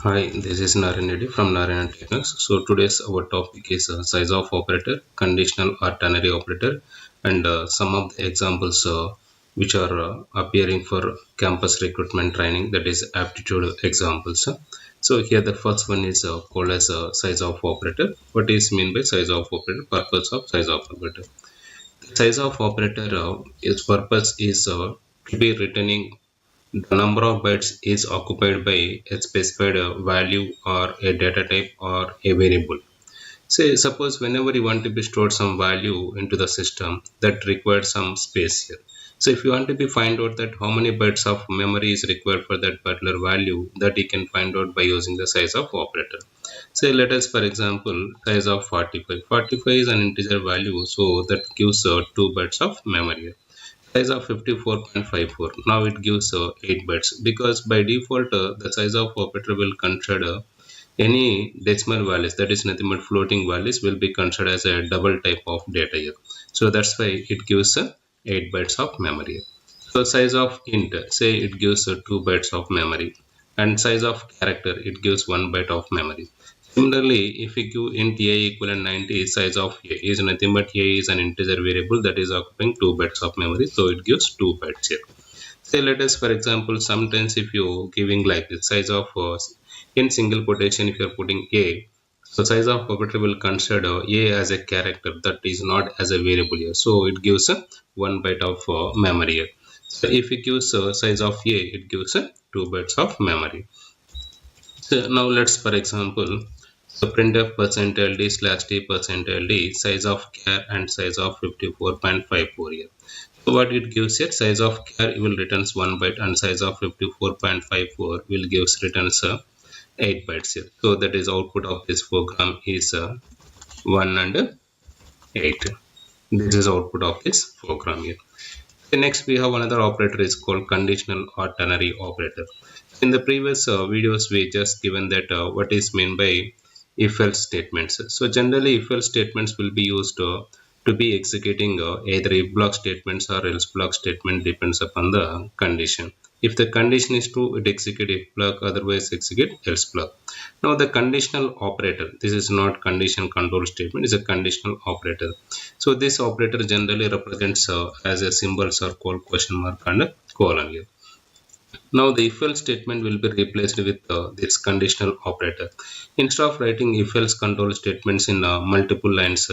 Hi, this is Reddy from Narayana Techniques. So today's our topic is size of operator, conditional or ternary operator, and some of the examples which are appearing for campus recruitment training. That is aptitude examples. So here the first one is called as size of operator. What is mean by size of operator? Purpose of size of operator. The size of operator, its purpose is to be returning the number of bytes is occupied by a specified value or a data type or a variable. Say, suppose whenever you want to be stored some value into the system that requires some space here. So if you want to be find out that how many bytes of memory is required for that particular value, that you can find out by using the size of operator. Say let us for example size of 45. 45 is an integer value, so that gives 2 bytes of memory. Size of 54.54, now it gives 8 bytes, because by default the size of operator will consider any decimal values, that is nothing but floating values, will be considered as a double type of data here. So that's why it gives 8 bytes of memory. So size of int, say it gives 2 bytes of memory, and size of character, it gives 1 byte of memory. Similarly, if we give int a equivalent 90, size of a is nothing but a is an integer variable that is occupying 2 bytes of memory, so it gives 2 bytes here. Say let us for example, sometimes if you giving like the size of in single quotation, if you are putting a, so size of operator will consider a as a character, that is not as a variable here, so it gives a 1 byte of memory here. So if it gives size of a, it gives 2 bytes of memory. So now let's for example, so printf %ld slash t %ld size of char and size of 54.54 here. So what it gives here, size of char will returns 1 byte and size of 54.54 will gives returns 8 bytes here. So that is output of this program is 1 and 8. This is output of this program here. The next we have another operator is called conditional or ternary operator. In the previous videos we just given that what is meant by if else statements. So generally if else statements will be used to be executing either if block statements or else block statement, depends upon the condition. If the condition is true, it execute if block, otherwise execute else block. Now the conditional operator, this is not condition control statement, is a conditional operator. So this operator generally represents as a symbols are called question mark and a colon here. Now the if else statement will be replaced with this conditional operator. Instead of writing if else control statements in multiple lines,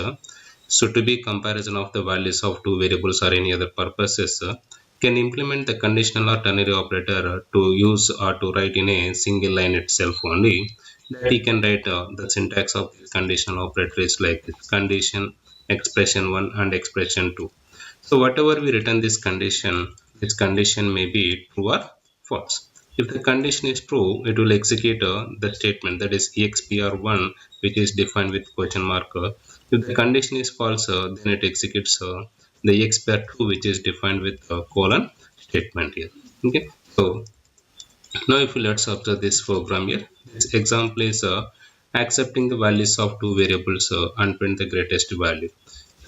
so to be comparison of the values of two variables or any other purposes, can implement the conditional or ternary operator to use or to write in a single line itself only. That he can write the syntax of this conditional operator is like this: condition, expression 1 and expression 2. So whatever we return this condition may be true or false. If the condition is true, it will execute the statement, that is expr1, which is defined with question mark. If the condition is false, then it executes the expr2, which is defined with colon statement here. Okay, so now if you let's observe this program here. This example is accepting the values of two variables and print the greatest value.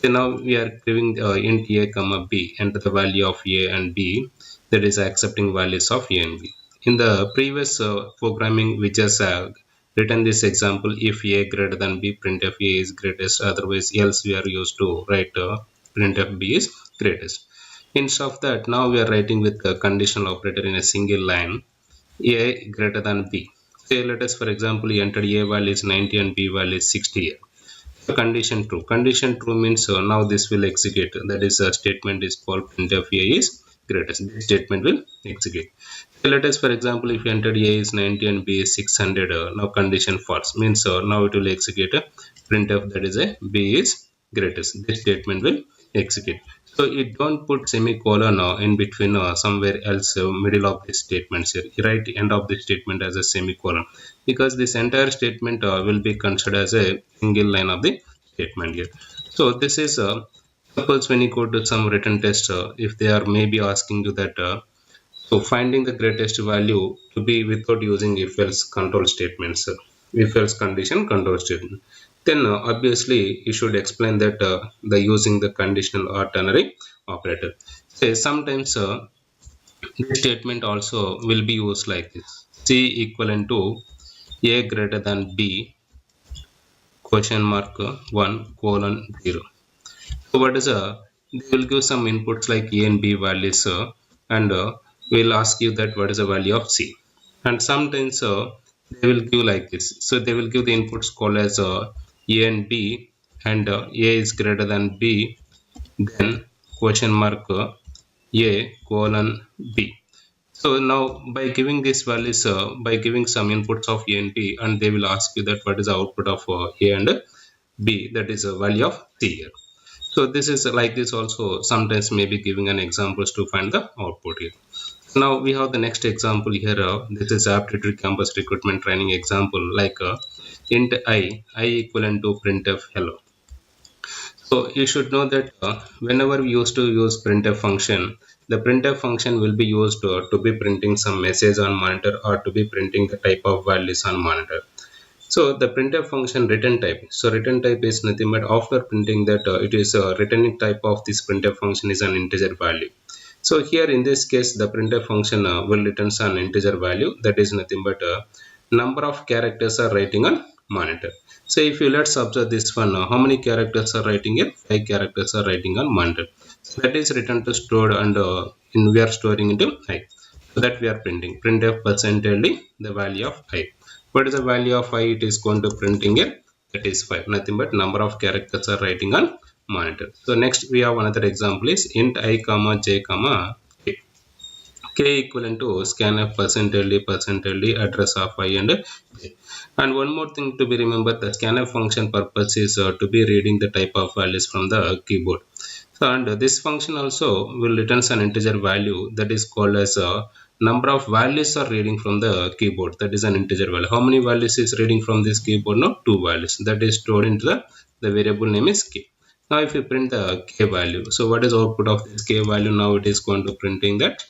So now we are giving int a comma b, enter the value of a and b, that is accepting values of a and b. In the previous programming, we just written this example: if a greater than b, printf a is greatest, otherwise else we are used to write printf b is greatest. Instead of that, now we are writing with the conditional operator in a single line: a greater than b. Say let us for example enter a value is 90 and b value is 60 here. So condition true. Condition true means now this will execute. That is a statement is called printf a is greatest. This statement will execute. So let us for example if you entered a is 90 and b is 600, now condition false means now it will execute a printf, that is a b is greatest. This statement will execute. So you don't put semicolon in between somewhere else middle of the statements here. You write end of the statement as a semicolon, because this entire statement will be considered as a single line of the statement here. So this is suppose when you go to some written test, if they are maybe asking you that so finding the greatest value to be without using if else control statements, if else condition control statement, then obviously you should explain that the using the conditional or ternary operator. Say sometimes this statement also will be used like this: c equivalent to A greater than B question mark 1 colon 0. So what is they will give some inputs like A and B values and will ask you that what is the value of C. And sometimes they will give like this. So they will give the inputs called as A and B, and A is greater than B, then question mark A colon B. So now by giving these values, by giving some inputs of A and B, and they will ask you that what is the output of A and B, that is a value of C here. So this is like this also, sometimes maybe giving an examples to find the output here. Now we have the next example here. This is aptitude campus recruitment training example, like int I equivalent to printf hello. So you should know that whenever we used to use printf function, the printf function will be used to be printing some message on monitor, or to be printing the type of values on monitor. So the printf function return type. So return type is nothing but after printing that it is returning type of this printf function is an integer value. So here in this case, the printf function will return an integer value, that is nothing but number of characters are writing on monitor. So if you let's observe this one, how many characters are writing here? 5 characters are writing on monitor. So that is returned to stored, and we are storing into I. So that we are printing printf percentage the value of I. What is the value of I? It is going to printing here, that is 5, nothing but number of characters are writing on monitor. So next we have another example is int I comma j comma k. K equivalent to scanf percentage address of I and j. And one more thing to be remembered, the scanf function purpose is to be reading the type of values from the keyboard. So, and this function also will return an integer value, that is called as number of values are reading from the keyboard, that is an integer value. How many values is reading from this keyboard? Now 2 values, that is stored into the variable name is k. Now if you print the k value, so what is output of this k value? Now it is going to printing that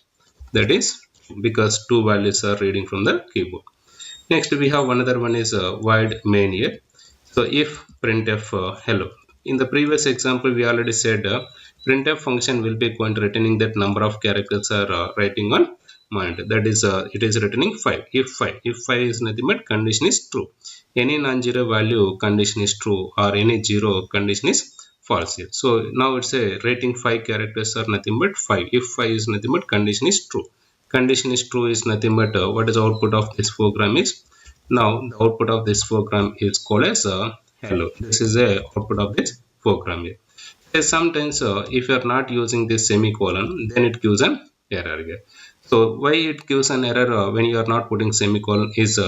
is because 2 values are reading from the keyboard. Next we have another one is void main here. So if printf hello, in the previous example we already said printf function will be going to returning that number of characters are writing on monitor, that is it is returning 5. If 5 is nothing but condition is true, any non-zero value condition is true, or any zero condition is false here. So now it's a rating 5 characters are nothing but 5. If 5 is nothing but condition is true, condition is true is nothing but what is output of this program is, now the output of this program is called as hello. This is a output of this program here. Sometimes if you are not using this semicolon, then it gives an error here. So why it gives an error when you are not putting semicolon is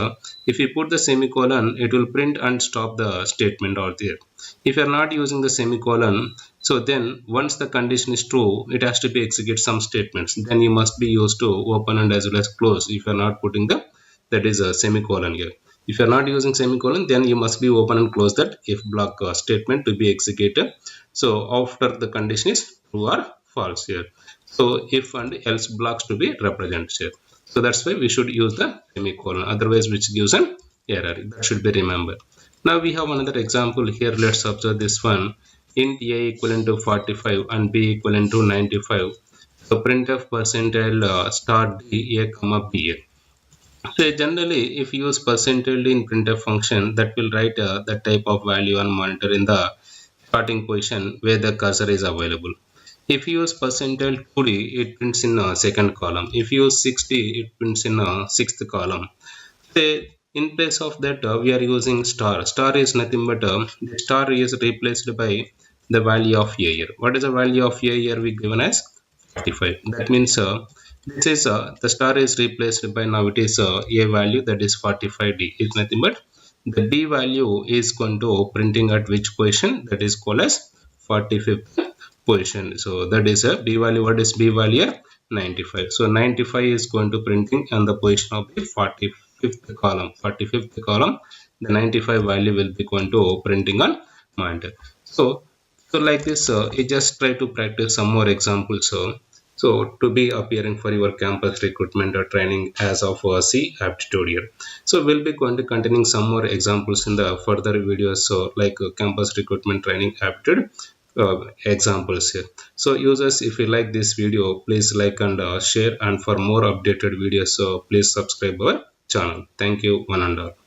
if you put the semicolon, it will print and stop the statement out there. If you are not using the semicolon, so then once the condition is true, it has to be execute some statements, then you must be used to open and as well as close. If you are not putting the, that is a semicolon here. If you are not using semicolon, then you must be open and close that if block statement to be executed. So after the condition is true or false here. So if and else blocks to be represented here. So that's why we should use the semicolon, otherwise which gives an error. That should be remembered. Now we have another example here. Let's observe this one. Int a equivalent to 45 and b equivalent to 95. So printf percentile star d a comma b. So generally, if you use percentile in printf function, that will write that type of value on monitor in the starting position where the cursor is available. If you use percentile 2d, it prints in a second column. If you use 60, it prints in a sixth column. Say in place of that, we are using star. Star is nothing but the star is replaced by the value of a here. What is the value of a here? We given as 45. That means this is the star is replaced by, now it is a value, that is 45d. It's nothing but the d value is going to printing at which position? That is called as 45th position. So that is a b value. What is b value? 95. So 95 is going to printing on the position of the 45th column. 45th column, the 95 value will be going to printing on monitor. So like this, you just try to practice some more examples. So to be appearing for your campus recruitment or training as of C aptitude here. So we'll be going to continuing some more examples in the further videos. So like campus recruitment training aptitude examples here. So users, if you like this video, please like and share, and for more updated videos, so please subscribe our channel. Thank you, one and all.